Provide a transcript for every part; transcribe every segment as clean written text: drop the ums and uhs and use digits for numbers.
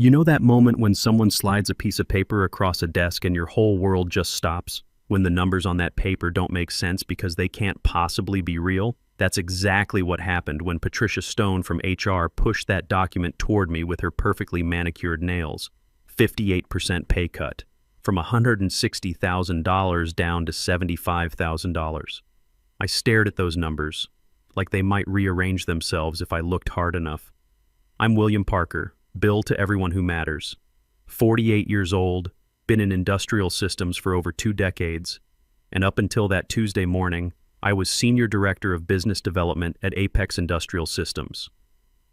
You know that moment when someone slides a piece of paper across a desk and your whole world just stops? When the numbers on that paper don't make sense because they can't possibly be real? That's exactly what happened when Patricia Stone from HR pushed that document toward me with her perfectly manicured nails. 58% pay cut, from $160,000 down to $75,000. I stared at those numbers, like they might rearrange themselves if I looked hard enough. I'm William Parker, Bill to everyone who matters. 48 years old, been in industrial systems for over 2 decades, and up until that Tuesday morning, I was Senior Director of Business Development at Apex Industrial Systems.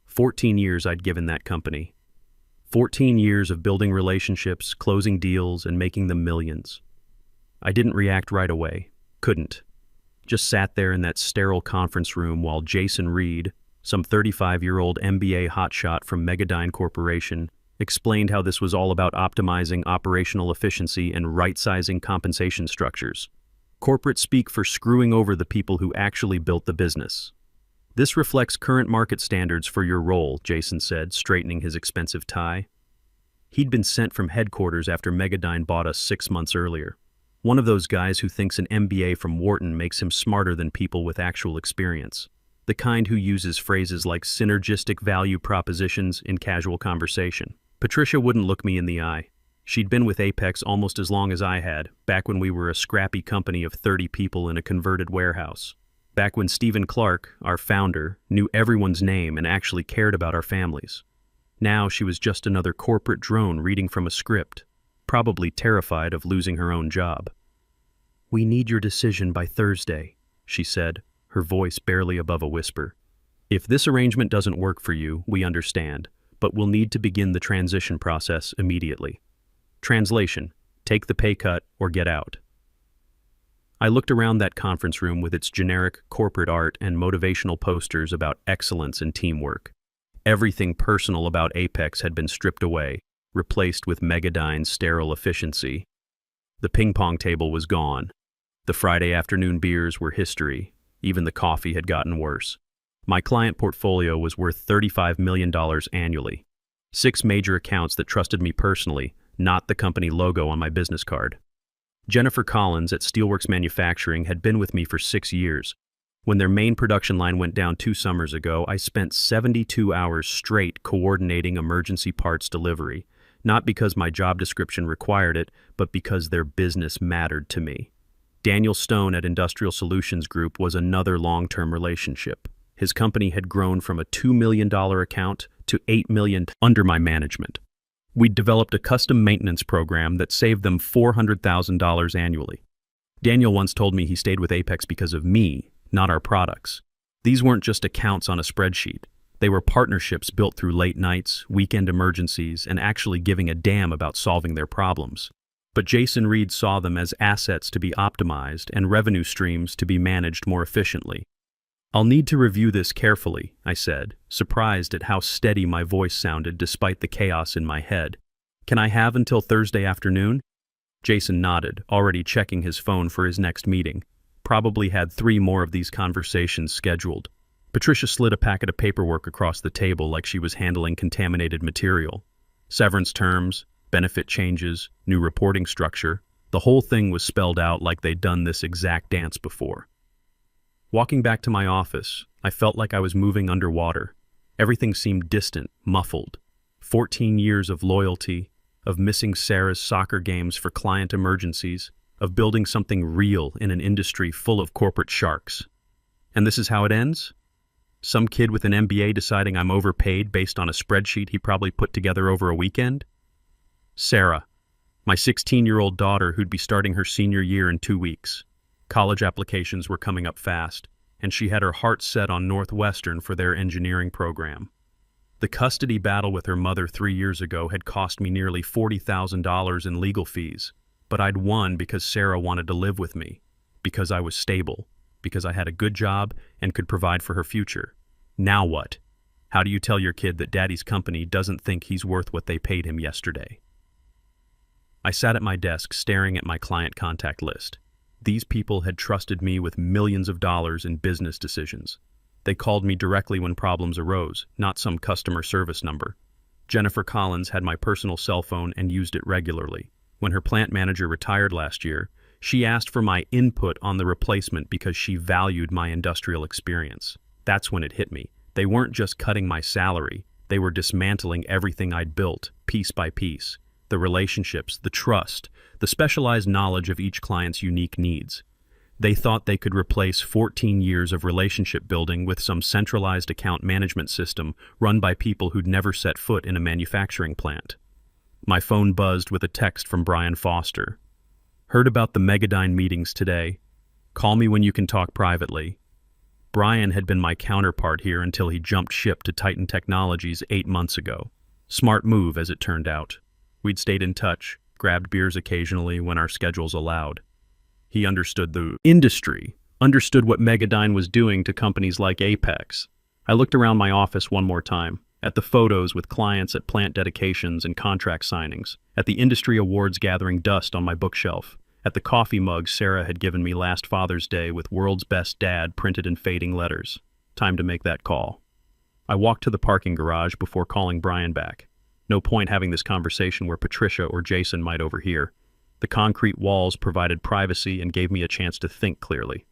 14 years I'd given that company. 14 years of building relationships, closing deals, and making them millions. I didn't react right away. Couldn't. Just sat there in that sterile conference room while Jason Reed, some 35-year-old MBA hotshot from Megadyne Corporation, explained how this was all about optimizing operational efficiency and right-sizing compensation structures. Corporate speak for screwing over the people who actually built the business. This reflects current market standards for your role, Jason said, straightening his expensive tie. He'd been sent from headquarters after Megadyne bought us 6 months earlier. One of those guys who thinks an MBA from Wharton makes him smarter than people with actual experience. The kind who uses phrases like synergistic value propositions in casual conversation. Patricia wouldn't look me in the eye. She'd been with Apex almost as long as I had, back when we were a scrappy company of 30 people in a converted warehouse. Back when Stephen Clark, our founder, knew everyone's name and actually cared about our families. Now she was just another corporate drone reading from a script, probably terrified of losing her own job. "We need your decision by Thursday," she said, her voice barely above a whisper. "If this arrangement doesn't work for you, we understand, but we'll need to begin the transition process immediately. Translation: take the pay cut or get out." I looked around that conference room with its generic corporate art and motivational posters about excellence and teamwork. Everything personal about Apex had been stripped away, replaced with Megadyne's sterile efficiency. The ping-pong table was gone. The Friday afternoon beers were history. Even the coffee had gotten worse. My client portfolio was worth $35 million annually. 6 major accounts that trusted me personally, not the company logo on my business card. Jennifer Collins at Steelworks Manufacturing had been with me for 6 years. When their main production line went down 2 summers ago, I spent 72 hours straight coordinating emergency parts delivery, not because my job description required it, but because their business mattered to me. Daniel Stone at Industrial Solutions Group was another long-term relationship. His company had grown from a $2 million account to $8 million under my management. We'd developed a custom maintenance program that saved them $400,000 annually. Daniel once told me he stayed with Apex because of me, not our products. These weren't just accounts on a spreadsheet. They were partnerships built through late nights, weekend emergencies, and actually giving a damn about solving their problems. But Jason Reed saw them as assets to be optimized and revenue streams to be managed more efficiently. "I'll need to review this carefully," I said, surprised at how steady my voice sounded despite the chaos in my head. "Can I have until Thursday afternoon?" Jason nodded, already checking his phone for his next meeting. Probably had 3 more of these conversations scheduled. Patricia slid a packet of paperwork across the table like she was handling contaminated material. Severance terms, benefit changes, new reporting structure. The whole thing was spelled out like they'd done this exact dance before. Walking back to my office, I felt like I was moving underwater. Everything seemed distant, muffled. 14 years of loyalty, of missing Sarah's soccer games for client emergencies, of building something real in an industry full of corporate sharks. And this is how it ends? Some kid with an MBA deciding I'm overpaid based on a spreadsheet he probably put together over a weekend? Sarah, my 16-year-old daughter who'd be starting her senior year in 2 weeks. College applications were coming up fast, and she had her heart set on Northwestern for their engineering program. The custody battle with her mother 3 years ago had cost me nearly $40,000 in legal fees, but I'd won because Sarah wanted to live with me, because I was stable, because I had a good job and could provide for her future. Now what? How do you tell your kid that daddy's company doesn't think he's worth what they paid him yesterday? I sat at my desk staring at my client contact list. These people had trusted me with millions of dollars in business decisions. They called me directly when problems arose, not some customer service number. Jennifer Collins had my personal cell phone and used it regularly. When her plant manager retired last year, she asked for my input on the replacement because she valued my industrial experience. That's when it hit me. They weren't just cutting my salary, they were dismantling everything I'd built, piece by piece. The relationships, the trust, the specialized knowledge of each client's unique needs. They thought they could replace 14 years of relationship building with some centralized account management system run by people who'd never set foot in a manufacturing plant. My phone buzzed with a text from Brian Foster. Heard about the Megadyne meetings today. Call me when you can talk privately. Brian had been my counterpart here until he jumped ship to Titan Technologies 8 months ago. Smart move, as it turned out. We'd stayed in touch, grabbed beers occasionally when our schedules allowed. He understood the industry, understood what Megadyne was doing to companies like Apex. I looked around my office one more time, at the photos with clients at plant dedications and contract signings, at the industry awards gathering dust on my bookshelf, at the coffee mug Sarah had given me last Father's Day with "World's Best Dad" printed in fading letters. Time to make that call. I walked to the parking garage before calling Brian back. No point having this conversation where Patricia or Jason might overhear. The concrete walls provided privacy and gave me a chance to think clearly.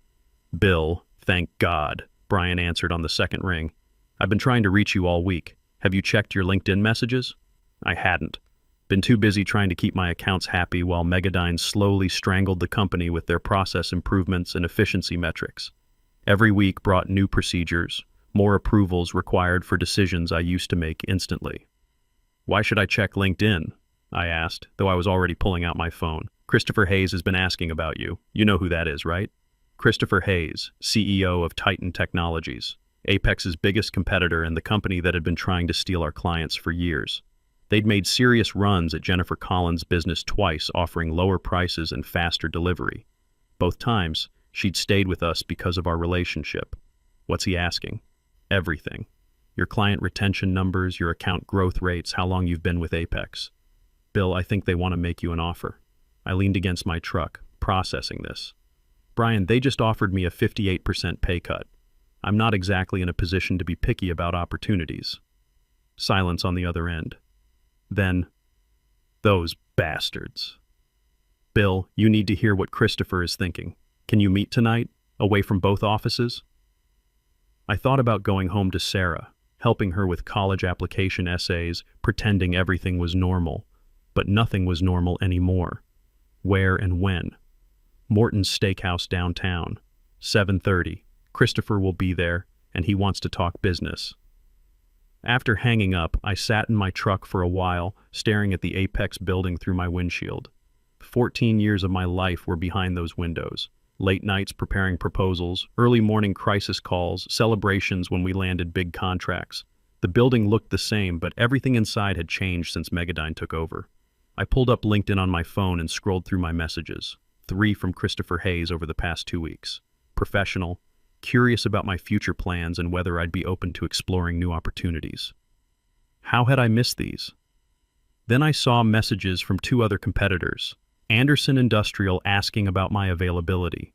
"Bill, thank God," Brian answered on the second ring. "I've been trying to reach you all week. Have you checked your LinkedIn messages?" I hadn't. Been too busy trying to keep my accounts happy while Megadyne slowly strangled the company with their process improvements and efficiency metrics. Every week brought new procedures, more approvals required for decisions I used to make instantly. "Why should I check LinkedIn?" I asked, though I was already pulling out my phone. "Christopher Hayes has been asking about you. You know who that is, right?" Christopher Hayes, CEO of Titan Technologies, Apex's biggest competitor and the company that had been trying to steal our clients for years. They'd made serious runs at Jennifer Collins' business twice, offering lower prices and faster delivery. Both times, she'd stayed with us because of our relationship. What's he asking? Everything. Your client retention numbers, your account growth rates, how long you've been with Apex. "Bill, I think they want to make you an offer." I leaned against my truck, processing this. "Brian, they just offered me a 58% pay cut. I'm not exactly in a position to be picky about opportunities." Silence on the other end. Then, "Those bastards." "Bill, you need to hear what Christopher is thinking. Can you meet tonight, away from both offices?" I thought about going home to Sarah, helping her with college application essays, pretending everything was normal. But nothing was normal anymore. Where and when? Morton's Steakhouse downtown. 7:30. Christopher will be there, and he wants to talk business. After hanging up, I sat in my truck for a while, staring at the Apex building through my windshield. 14 years of my life were behind those windows. Late nights preparing proposals, early morning crisis calls, celebrations when we landed big contracts. The building looked the same, but everything inside had changed since Megadyne took over. I pulled up LinkedIn on my phone and scrolled through my messages. 3 from Christopher Hayes over the past 2 weeks. Professional, curious about my future plans and whether I'd be open to exploring new opportunities. How had I missed these? Then I saw messages from 2 other competitors. Anderson Industrial asking about my availability.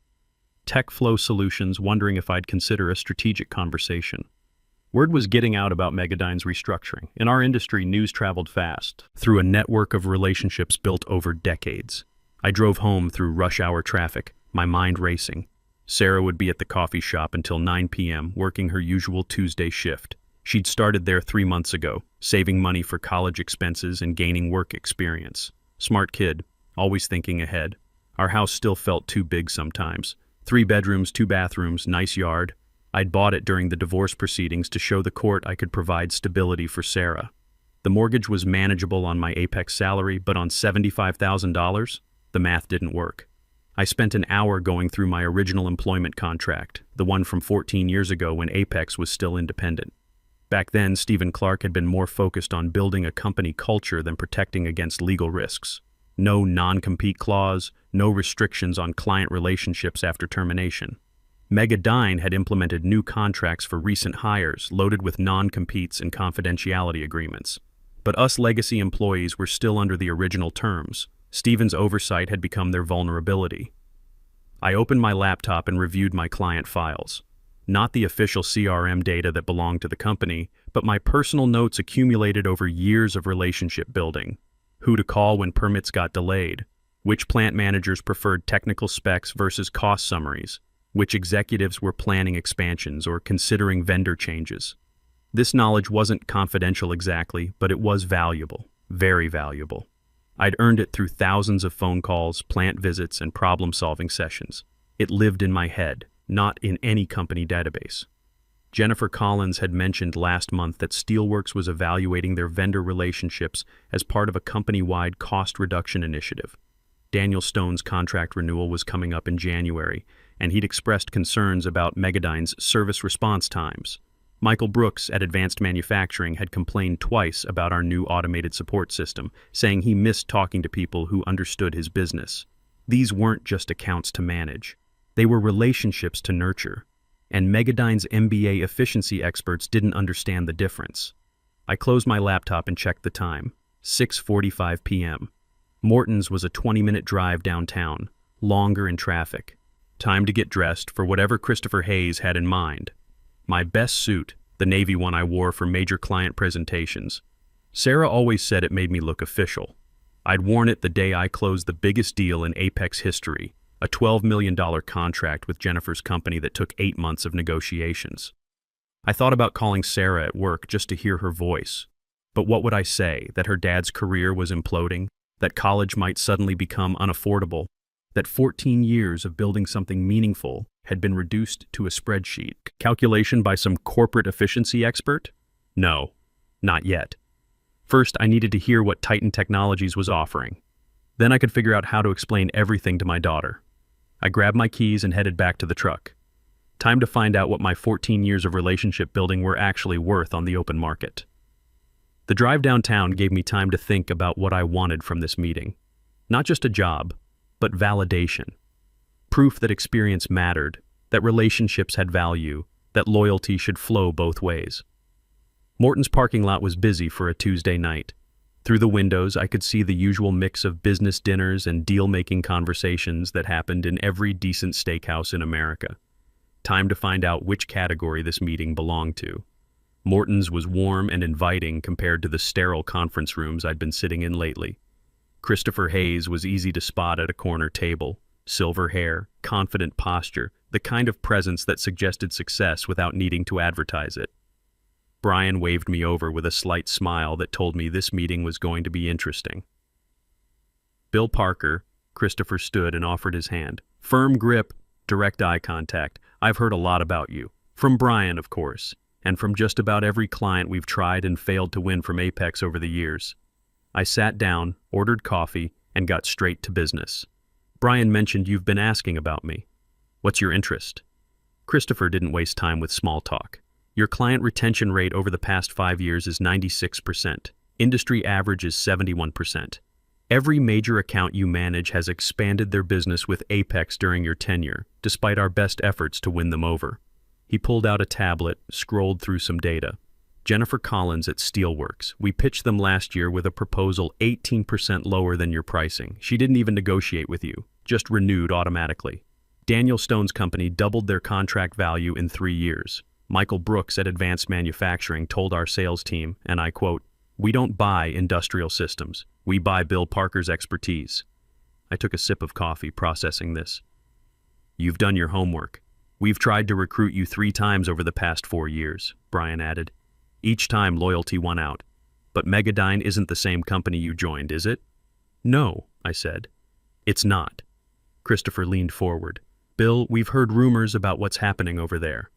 TechFlow Solutions wondering if I'd consider a strategic conversation. Word was getting out about Megadyne's restructuring. In our industry, news traveled fast, through a network of relationships built over decades. I drove home through rush hour traffic, my mind racing. Sarah would be at the coffee shop until 9 p.m., working her usual Tuesday shift. She'd started there 3 months ago, saving money for college expenses and gaining work experience. Smart kid, always thinking ahead. Our house still felt too big sometimes. 3 bedrooms, 2 bathrooms, nice yard. I'd bought it during the divorce proceedings to show the court I could provide stability for Sarah. The mortgage was manageable on my Apex salary, but on $75,000, the math didn't work. I spent an hour going through my original employment contract, the one from 14 years ago when Apex was still independent. Back then, Stephen Clark had been more focused on building a company culture than protecting against legal risks. No non-compete clause, no restrictions on client relationships after termination. Megadyne had implemented new contracts for recent hires loaded with non-competes and confidentiality agreements. But us legacy employees were still under the original terms. Stephen's oversight had become their vulnerability. I opened my laptop and reviewed my client files. Not the official CRM data that belonged to the company, but my personal notes accumulated over years of relationship building. Who to call when permits got delayed, which plant managers preferred technical specs versus cost summaries, which executives were planning expansions or considering vendor changes. This knowledge wasn't confidential exactly, but it was valuable, very valuable. I'd earned it through thousands of phone calls, plant visits, and problem-solving sessions. It lived in my head, not in any company database. Jennifer Collins had mentioned last month that Steelworks was evaluating their vendor relationships as part of a company-wide cost reduction initiative. Daniel Stone's contract renewal was coming up in January, and he'd expressed concerns about Megadyne's service response times. Michael Brooks at Advanced Manufacturing had complained twice about our new automated support system, saying he missed talking to people who understood his business. These weren't just accounts to manage. They were relationships to nurture. And Megadyne's MBA efficiency experts didn't understand the difference. I closed my laptop and checked the time. 6:45 p.m. Morton's was a 20-minute drive downtown, longer in traffic. Time to get dressed for whatever Christopher Hayes had in mind. My best suit, the navy one I wore for major client presentations. Sarah always said it made me look official. I'd worn it the day I closed the biggest deal in Apex history, a $12 million contract with Jennifer's company that took 8 months of negotiations. I thought about calling Sarah at work just to hear her voice. But what would I say? That her dad's career was imploding? That college might suddenly become unaffordable? That 14 years of building something meaningful had been reduced to a spreadsheet calculation by some corporate efficiency expert? No, not yet. First, I needed to hear what Titan Technologies was offering. Then I could figure out how to explain everything to my daughter. I grabbed my keys and headed back to the truck. Time to find out what my 14 years of relationship building were actually worth on the open market. The drive downtown gave me time to think about what I wanted from this meeting. Not just a job, but validation. Proof that experience mattered, that relationships had value, that loyalty should flow both ways. Morton's parking lot was busy for a Tuesday night. Through the windows, I could see the usual mix of business dinners and deal-making conversations that happened in every decent steakhouse in America. Time to find out which category this meeting belonged to. Morton's was warm and inviting compared to the sterile conference rooms I'd been sitting in lately. Christopher Hayes was easy to spot at a corner table. Silver hair, confident posture, the kind of presence that suggested success without needing to advertise it. Brian waved me over with a slight smile that told me this meeting was going to be interesting. Bill Parker, Christopher stood and offered his hand. Firm grip, direct eye contact. I've heard a lot about you. From Brian, of course, and from just about every client we've tried and failed to win from Apex over the years. I sat down, ordered coffee, and got straight to business. Brian mentioned you've been asking about me. What's your interest? Christopher didn't waste time with small talk. Your client retention rate over the past 5 years is 96%. Industry average is 71%. Every major account you manage has expanded their business with Apex during your tenure, despite our best efforts to win them over. He pulled out a tablet, scrolled through some data. Jennifer Collins at Steelworks. We pitched them last year with a proposal 18% lower than your pricing. She didn't even negotiate with you, just renewed automatically. Daniel Stone's company doubled their contract value in 3 years. Michael Brooks at Advanced Manufacturing told our sales team, and I quote, "We don't buy industrial systems. We buy Bill Parker's expertise." I took a sip of coffee, processing this. You've done your homework. We've tried to recruit you 3 times over the past 4 years, Brian added. Each time loyalty won out. But Megadyne isn't the same company you joined, is it? No, I said. It's not. Christopher leaned forward. Bill, we've heard rumors about what's happening over there.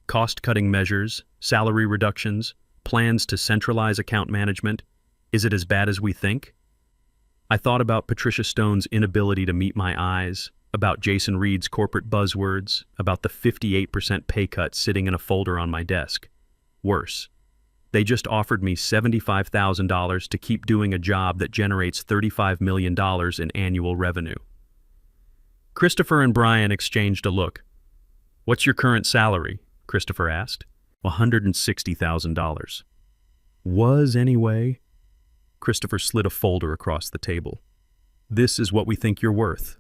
Cost-cutting measures, salary reductions, plans to centralize account management. Is it as bad as we think? I thought about Patricia Stone's inability to meet my eyes, about Jason Reed's corporate buzzwords, about the 58% pay cut sitting in a folder on my desk. Worse. They just offered me $75,000 to keep doing a job that generates $35 million in annual revenue. Christopher and Brian exchanged a look. What's your current salary? Christopher asked. $160,000. Was anyway. Christopher slid a folder across the table. This is what we think you're worth.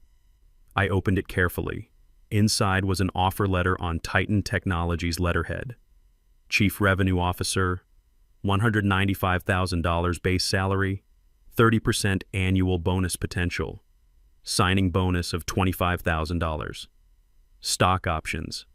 I opened it carefully. Inside was an offer letter on Titan Technologies letterhead. Chief Revenue Officer, $195,000 base salary, 30% annual bonus potential, signing bonus of $25,000, stock options,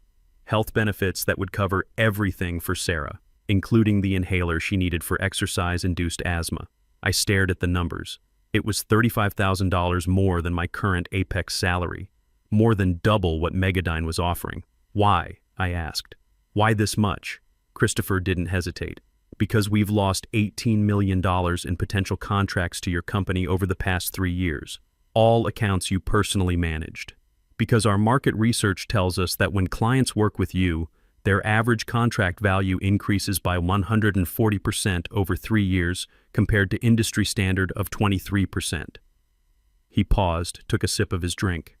health benefits that would cover everything for Sarah, including the inhaler she needed for exercise-induced asthma. I stared at the numbers. It was $35,000 more than my current Apex salary, more than double what Megadyne was offering. Why? I asked. Why this much? Christopher didn't hesitate. Because we've lost $18 million in potential contracts to your company over the past 3 years, all accounts you personally managed. Because our market research tells us that when clients work with you, their average contract value increases by 140% over 3 years compared to industry standard of 23%. He paused, took a sip of his drink.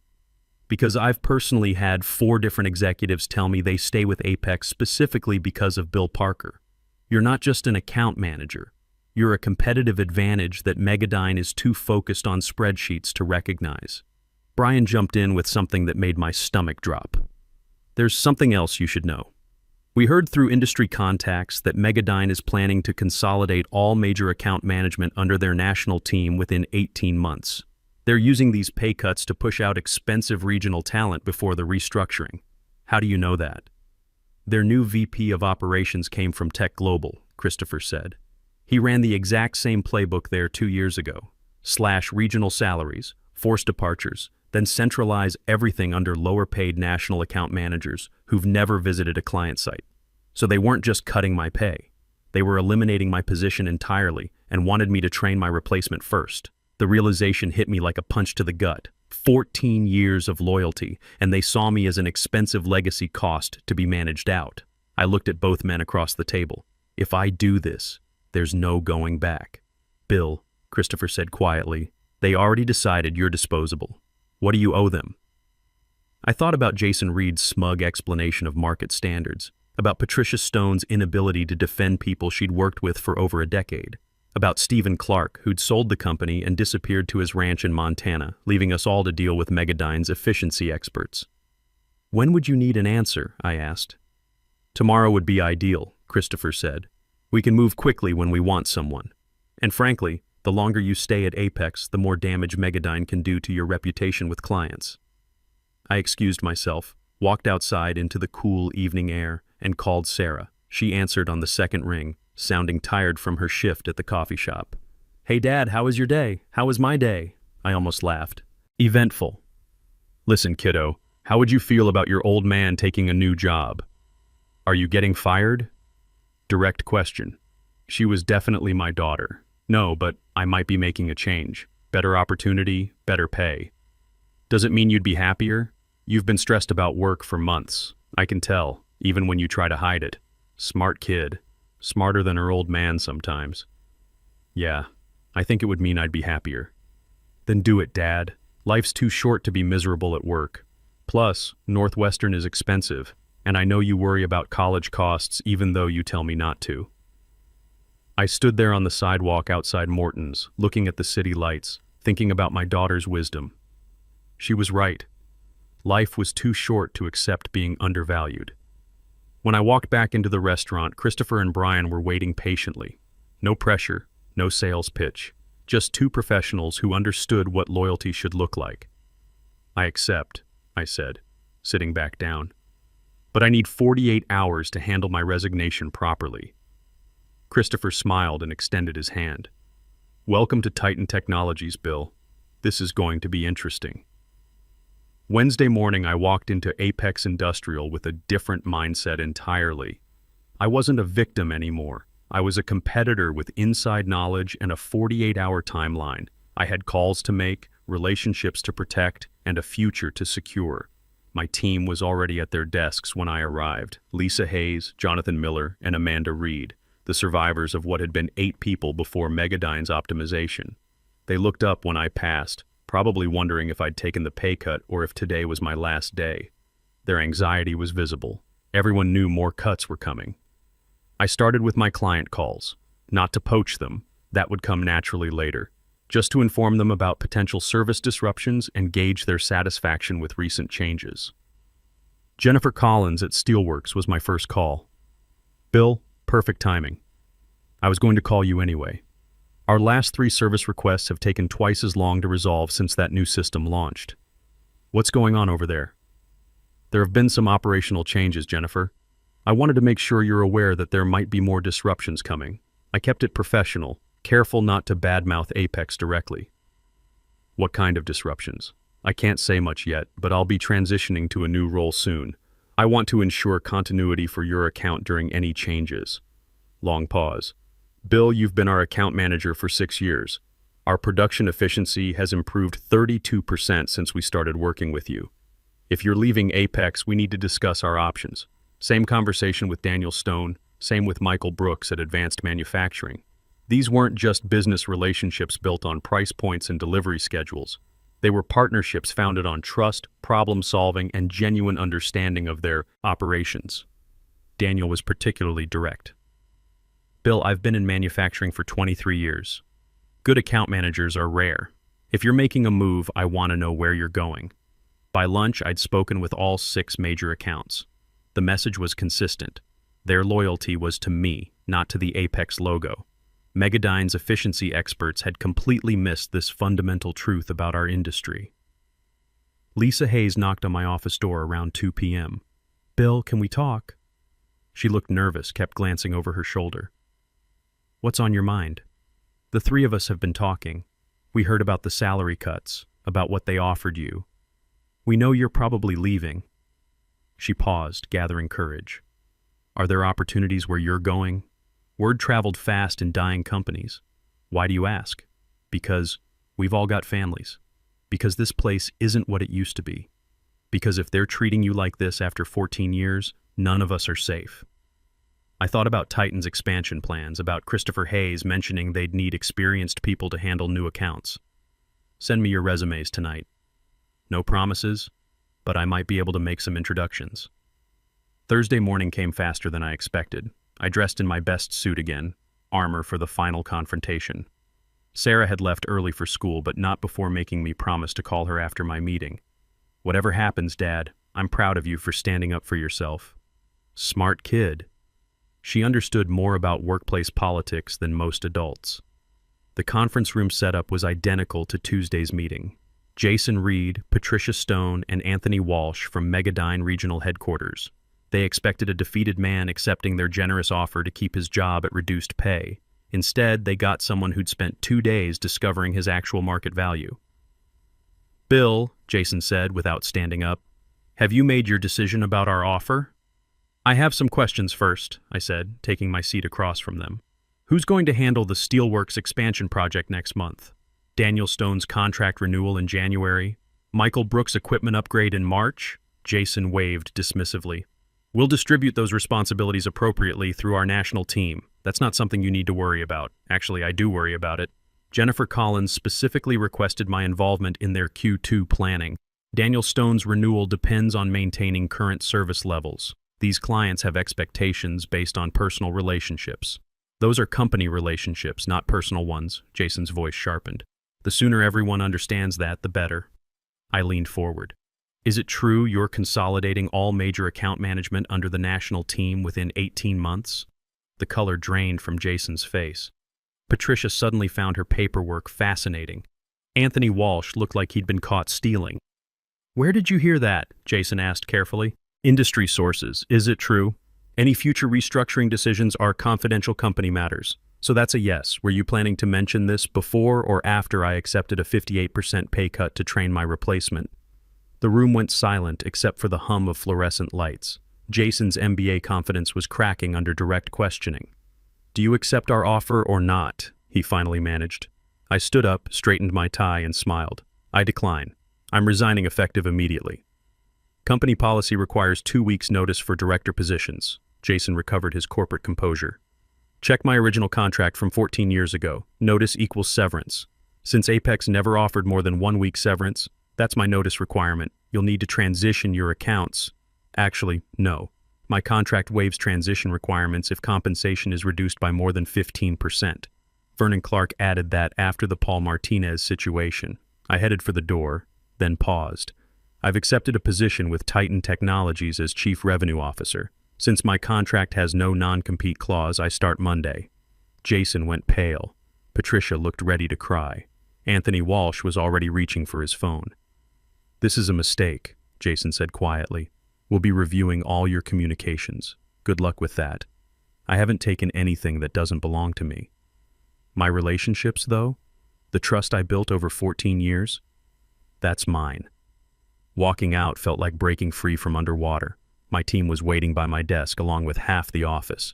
Because I've personally had 4 different executives tell me they stay with Apex specifically because of Bill Parker. You're not just an account manager. You're a competitive advantage that Megadyne is too focused on spreadsheets to recognize. Brian jumped in with something that made my stomach drop. There's something else you should know. We heard through industry contacts that Megadyne is planning to consolidate all major account management under their national team within 18 months. They're using these pay cuts to push out expensive regional talent before the restructuring. How do you know that? Their new VP of operations came from Tech Global, Christopher said. He ran the exact same playbook there 2 years ago. Slash regional salaries, force departures, then centralize everything under lower-paid national account managers who've never visited a client site. So they weren't just cutting my pay. They were eliminating my position entirely and wanted me to train my replacement first. The realization hit me like a punch to the gut. 14 years of loyalty, and they saw me as an expensive legacy cost to be managed out. I looked at both men across the table. If I do this, there's no going back. Bill, Christopher said quietly, they already decided you're disposable. What do you owe them? I thought about Jason Reed's smug explanation of market standards, about Patricia Stone's inability to defend people she'd worked with for over a decade, about Stephen Clark, who'd sold the company and disappeared to his ranch in Montana, leaving us all to deal with Megadyne's efficiency experts. When would you need an answer? I asked. Tomorrow would be ideal, Christopher said. We can move quickly when we want someone. And frankly, the longer you stay at Apex, the more damage Megadyne can do to your reputation with clients. I excused myself, walked outside into the cool evening air, and called Sarah. She answered on the second ring, sounding tired from her shift at the coffee shop. Hey Dad, how was your day? How was my day? I almost laughed. Eventful. Listen, kiddo, how would you feel about your old man taking a new job? Are you getting fired? Direct question. She was definitely my daughter. No, but I might be making a change. Better opportunity, better pay. Does it mean you'd be happier? You've been stressed about work for months. I can tell, even when you try to hide it. Smart kid. Smarter than her old man sometimes. Yeah, I think it would mean I'd be happier. Then do it, Dad. Life's too short to be miserable at work. Plus, Northwestern is expensive, and I know you worry about college costs even though you tell me not to. I stood there on the sidewalk outside Morton's, looking at the city lights, thinking about my daughter's wisdom. She was right. Life was too short to accept being undervalued. When I walked back into the restaurant, Christopher and Brian were waiting patiently. No pressure, no sales pitch, just 2 professionals who understood what loyalty should look like. I accept, I said, sitting back down. But I need 48 hours to handle my resignation properly. Christopher smiled and extended his hand. Welcome to Titan Technologies, Bill. This is going to be interesting. Wednesday morning, I walked into Apex Industrial with a different mindset entirely. I wasn't a victim anymore. I was a competitor with inside knowledge and a 48-hour timeline. I had calls to make, relationships to protect, and a future to secure. My team was already at their desks when I arrived. Lisa Hayes, Jonathan Miller, and Amanda Reed, the survivors of what had been 8 people before Megadyne's optimization. They looked up when I passed, probably wondering if I'd taken the pay cut or if today was my last day. Their anxiety was visible. Everyone knew more cuts were coming. I started with my client calls, not to poach them, that would come naturally later, just to inform them about potential service disruptions and gauge their satisfaction with recent changes. Jennifer Collins at Steelworks was my first call. Bill, perfect timing. I was going to call you anyway. Our last 3 service requests have taken twice as long to resolve since that new system launched. What's going on over there? There have been some operational changes, Jennifer. I wanted to make sure you're aware that there might be more disruptions coming. I kept it professional, careful not to badmouth Apex directly. What kind of disruptions? I can't say much yet, but I'll be transitioning to a new role soon. I want to ensure continuity for your account during any changes. Long pause. Bill, you've been our account manager for 6 years. Our production efficiency has improved 32% since we started working with you. If you're leaving Apex, we need to discuss our options. Same conversation with Daniel Stone, same with Michael Brooks at Advanced Manufacturing. These weren't just business relationships built on price points and delivery schedules. They were partnerships founded on trust, problem-solving, and genuine understanding of their operations. Daniel was particularly direct. Bill, I've been in manufacturing for 23 years. Good account managers are rare. If you're making a move, I want to know where you're going. By lunch, I'd spoken with all 6 major accounts. The message was consistent. Their loyalty was to me, not to the Apex logo. Megadyne's efficiency experts had completely missed this fundamental truth about our industry. Lisa Hayes knocked on my office door around 2 p.m. Bill, can we talk? She looked nervous, kept glancing over her shoulder. What's on your mind? The 3 of us have been talking. We heard about the salary cuts, about what they offered you. We know you're probably leaving. She paused, gathering courage. Are there opportunities where you're going? Word traveled fast in dying companies. Why do you ask? Because we've all got families. Because this place isn't what it used to be. Because if they're treating you like this after 14 years, none of us are safe. I thought about Titan's expansion plans, about Christopher Hayes mentioning they'd need experienced people to handle new accounts. Send me your resumes tonight. No promises, but I might be able to make some introductions. Thursday morning came faster than I expected. I dressed in my best suit again, armor for the final confrontation. Sarah had left early for school, but not before making me promise to call her after my meeting. Whatever happens, Dad, I'm proud of you for standing up for yourself. Smart kid. She understood more about workplace politics than most adults. The conference room setup was identical to Tuesday's meeting. Jason Reed, Patricia Stone, and Anthony Walsh from Megadyne Regional Headquarters. They expected a defeated man accepting their generous offer to keep his job at reduced pay. Instead, they got someone who'd spent 2 days discovering his actual market value. Bill, Jason said without standing up, have you made your decision about our offer? I have some questions first, I said, taking my seat across from them. Who's going to handle the Steelworks expansion project next month? Daniel Stone's contract renewal in January? Michael Brooks' equipment upgrade in March? Jason waved dismissively. We'll distribute those responsibilities appropriately through our national team. That's not something you need to worry about. Actually, I do worry about it. Jennifer Collins specifically requested my involvement in their Q2 planning. Daniel Stone's renewal depends on maintaining current service levels. These clients have expectations based on personal relationships. Those are company relationships, not personal ones, Jason's voice sharpened. The sooner everyone understands that, the better. I leaned forward. Is it true you're consolidating all major account management under the national team within 18 months? The color drained from Jason's face. Patricia suddenly found her paperwork fascinating. Anthony Walsh looked like he'd been caught stealing. Where did you hear that? Jason asked carefully. Industry sources. Is it true? Any future restructuring decisions are confidential company matters. So that's a yes. Were you planning to mention this before or after I accepted a 58% pay cut to train my replacement? The room went silent except for the hum of fluorescent lights. Jason's MBA confidence was cracking under direct questioning. Do you accept our offer or not? He finally managed. I stood up, straightened my tie, and smiled. I decline. I'm resigning effective immediately. Company policy requires 2 weeks' notice for director positions. Jason recovered his corporate composure. Check my original contract from 14 years ago. Notice equals severance. Since Apex never offered more than 1 week severance, that's my notice requirement. You'll need to transition your accounts. Actually, no. My contract waives transition requirements if compensation is reduced by more than 15%. Vernon Clark added that after the Paul Martinez situation. I headed for the door, then paused. I've accepted a position with Titan Technologies as Chief Revenue Officer. Since my contract has no non-compete clause, I start Monday. Jason went pale. Patricia looked ready to cry. Anthony Walsh was already reaching for his phone. "This is a mistake," Jason said quietly. "We'll be reviewing all your communications. Good luck with that. I haven't taken anything that doesn't belong to me. My relationships, though, the trust I built over 14 years, that's mine." Walking out felt like breaking free from underwater. My team was waiting by my desk along with half the office.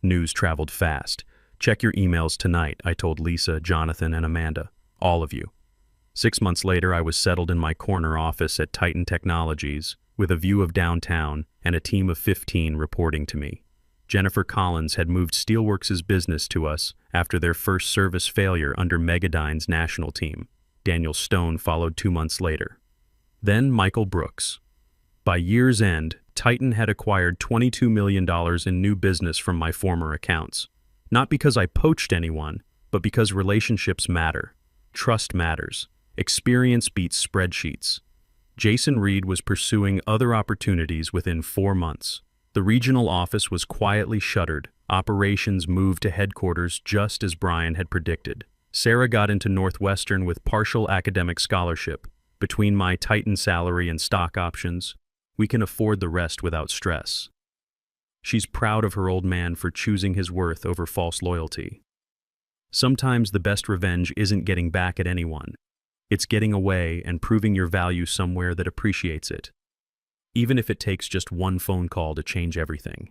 News traveled fast. "Check your emails tonight," I told Lisa, Jonathan, and Amanda. "All of you." 6 months later, I was settled in my corner office at Titan Technologies with a view of downtown and a team of 15 reporting to me. Jennifer Collins had moved Steelworks' business to us after their first service failure under Megadyne's national team. Daniel Stone followed 2 months later. Then Michael Brooks. By year's end, Titan had acquired $22 million in new business from my former accounts. Not because I poached anyone, but because relationships matter. Trust matters. Experience beats spreadsheets. Jason Reed was pursuing other opportunities within 4 months. The regional office was quietly shuttered. Operations moved to headquarters just as Brian had predicted. Sarah got into Northwestern with partial academic scholarship. Between my Titan salary and stock options, we can afford the rest without stress. She's proud of her old man for choosing his worth over false loyalty. Sometimes the best revenge isn't getting back at anyone. It's getting away and proving your value somewhere that appreciates it. Even if it takes just one phone call to change everything.